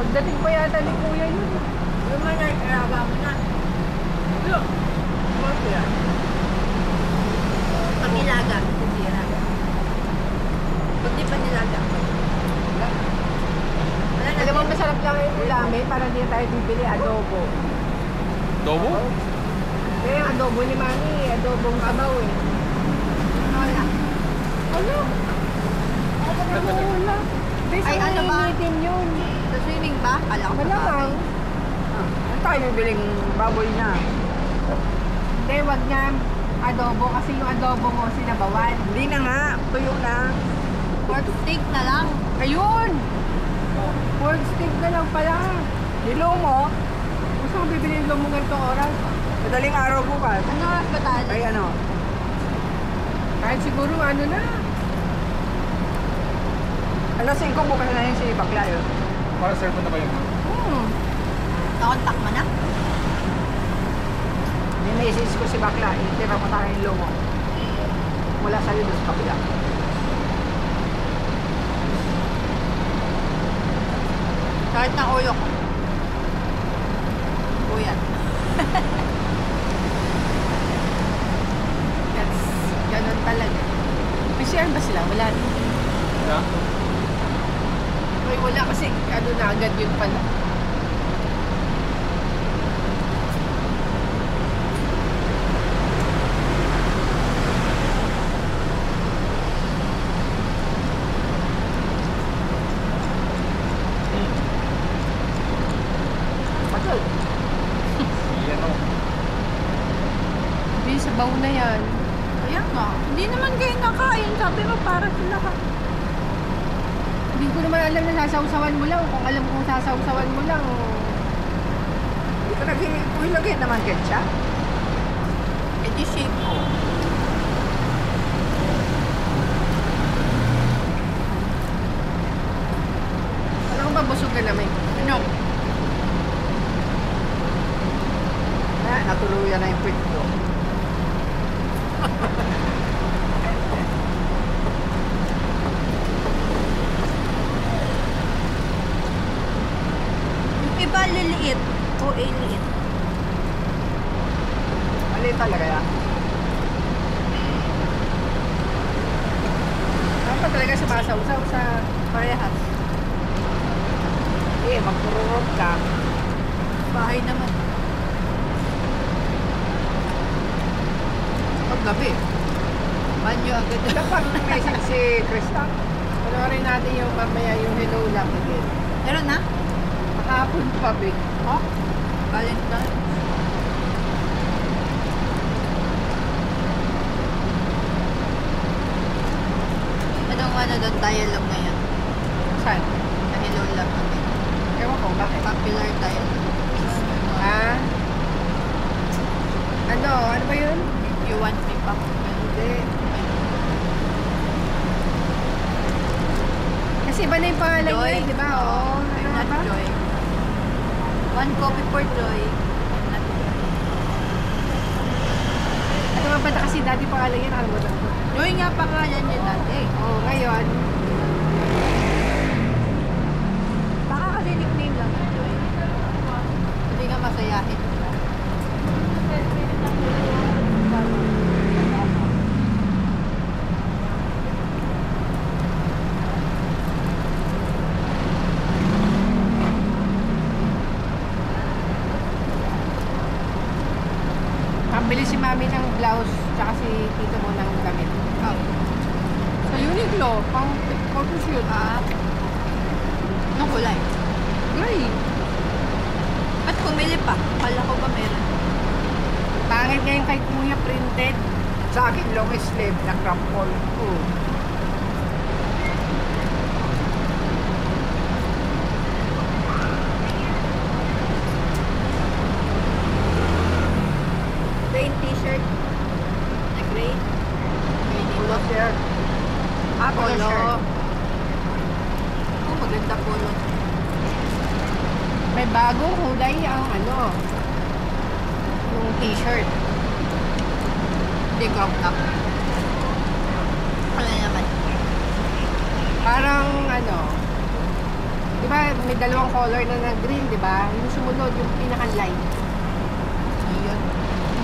Pagdating pa yata ni Kuya yun. Yung mga nag-araga mo na. Look. Ano yan? Pag nilaga. Hindi nilaga. Pag di pa nilaga. Wala. Wala na. Alam mo, masarap lang yung ulamin para hindi tayo bibili adobo. Adobo? Kaya yung adobo ni Mami, adobong kabaw eh. Wala. Ano? Wala. Ay, ano ba? Initin yun. Sa swimming ba? Kala ko Wala sa bang? Ano tayo biling baboy na? Hindi, wag niya adobo kasi yung adobo mo sinabawan. Hindi na nga. Tuyo na. Pork steak na lang. Ayun! Pork steak na lang pala. Dilo mo. Gusto ko bibili yung lumong ganitong oras. Madaling araw bukas. Ano oras ba tayo? Ay ano? Kahit siguro ano na. Alas 5 bukas na yun si Bakla yun. Para serve mo na ba yun? Nakontak mo na? Ni-message ko si Bakla. Itira mo tayo yung lomo. Mula sa'yo doon sa kapila. Kahit ng ulo ko. Uyan. That's, ganun talaga. May share ba sila? Wala na. Yeah? Ay, wala kasi ano na agad yun pala. Patol. Yan o. Hindi, sabaw na yan. Ayan nga. Hindi naman kayo nakain. Sabi mo para sila ka. Hindi ko naman alam na sasawsawan mo lang. Kung alam kong sasawsawan mo lang. Hindi ko nag-ilagay naman ketchup. E di shake mo. Alam ko ba busog ka naman? Ano? Natuluyan na yung kwit ko. Yung iba liliit o liit. Mali talaga yan. Dapat talaga sumasawsaw sa Parehas. Magpururot ka. Bahay naman. Paggabi. Banyo agad. Dapat message si Krista. Panoorin natin yung mamaya yung Hello Love again. Meron na? Makahapon pa, Big. Oh? Valentine. Anong ano doon tayo lang ngayon? Saan? Na Hello Love again. Ewan ko, bakit? Popular tayo. Ah? Ano? Ano ba yun? You want me pa? Hindi. Kasi iba na yung pangalan Joy. niya, di ba? Oo. I'm Ano not ba? Joy. One coffee for Joy. I'm not Joy. Ano nga ba na kasi dati pangalan niya, nakalimutan ko. Joy nga pangalan niya dati. Oo, ngayon. Baka kasi nickname lang ng Joy. Hindi nga masayahin. Pambili si Mami ng blouse, tsaka si Tito mo ng damit. Oh. Sa Uniqlo, pang photoshoot. Anong kulay? Gray. At pumili pa. Kala ko ba meron? Pangit ngayon kay Kuya printed. Sa akin, long sleeve na crop all. Oo. Plain t-shirt. Na gray. Polo shirt. Polo shirt. Oh, maganda polo. May bagong kulay ang ano, yung t-shirt. Hindi crop top. Ano naman? Parang ano, Di ba, may dalawang color na green, di ba? Yung sumunod, yung pinaka-light. Yun.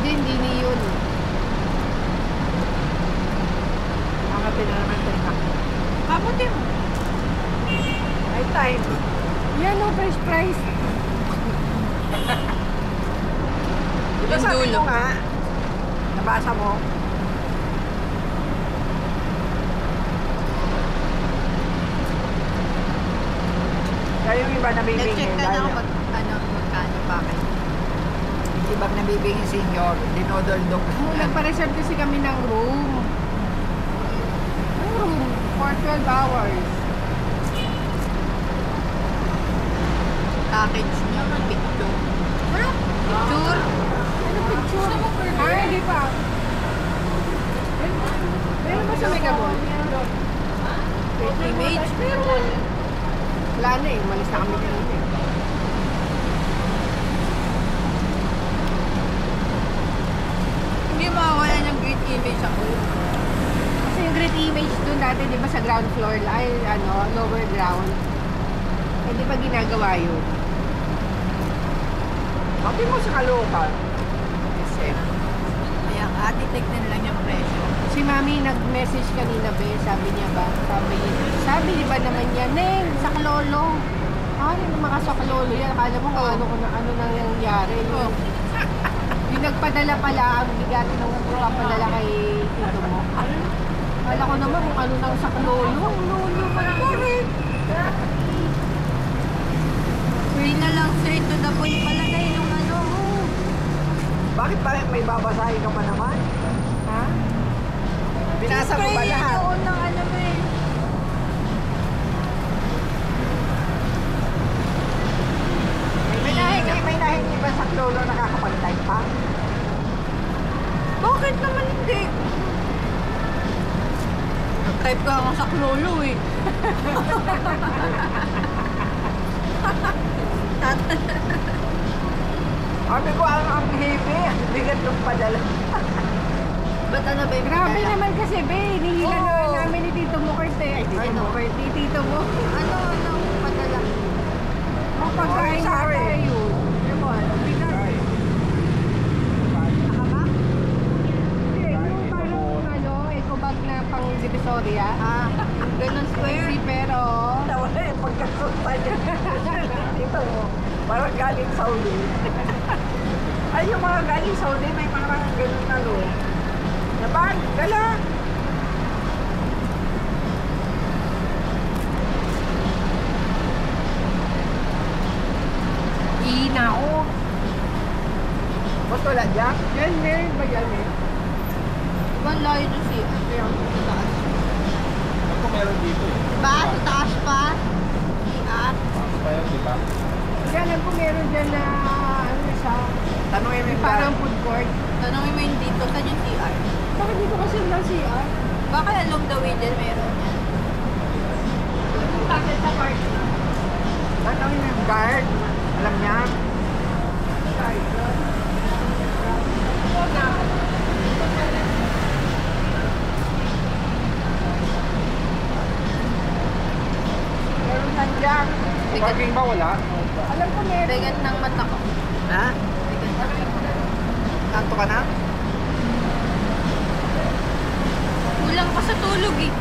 Hindi neon. Hanapin na naman ito. Kamuti mo. Ay, time. Yan o, fresh price. Diba Yung sabi dulo. mo nga, nabasa mo, kaya yung iba nabibingin. Nag-check ka na kung magkano pa kayo. Yung iba nabibingin senior, dinodordok. Nagpa-reserve kasi kami ng room. Ng room for 12 hours. Package niya, picture. Picture? Ano picture? Ah, hindi pa. Meron ba sa Megaball? Image? Wala na eh, malis na kami kanina eh. Hindi mawawala ng great image ako. Kasi yung great image dun dati, di ba sa ground floor, ay ano, lower ground. Eh di ba ginagawa yun? Sabi mo sa Caloocan. Kaya ate, tignan lang yung presyo. Si Mami nag-message kanina ba, sabi niya ba? Sabi di ba naman niya, Neng, saklolo. Ano naman ka saklolo yan? Akala mo kung ano nang nangyari. Yung nagpadala pala, ang bigat ng nagpapadala kay tito mo. Akala ko naman kung ano nang saklolo. Lolo pa rin. Free na lang, straight to the point palagay yung ano. Bakit pa may babasahin ka pa naman? Ha? Binasa mo ba lahat? Doon ng ano mo eh. May nahingi ba sa lolo nakakapag-type pa? Bakit naman hindi? Nag-type ka nga sa klolo eh. Sabi ko, ang heavy. Ang bigat ng padala. Ba't ano ba yung Grabe padala? naman kasi, be. Hinihilan Oo. na namin ni Tito mo, Kurt eh. Ay, Tito mo, Kurt. Tito mo. Ano padala? Ang pagkain na sorry. tayo. Yung mo, bigat. Nakabak? Hindi, yung parang ano, eco bag na pang Divisoria. Ah, ganun square. Si pero... Tawa na yung pagkasunta niya. Dito mo, parang galing Saudi. Ay, yung mga galing Saudi, may parang ganun na lo. Naban, gala. Ina ako. Ba't wala dyan? Yan, meron ba yan eh? Ibang layo na si Kaya ako sa taas. Ako meron dito eh. Ba? Sa taas pa? Ah, Taas pa yun, di ba? Kasi alam ko meron dyan na ano siya, Tanungin mo yung parang food court. tanongin mo yung dito. Saan yung CR? Bakit dito kasi lang CR? Baka along the way din meron yan. Bakit sa park? Tanungin mo yung guard. Alam niya. Meron nandiyan. Parking ba wala? Alam ko meron. Bigat ng mata ko. Ha? Bigat ng mata ko. Kanto ka na? Kulang pa sa tulog eh.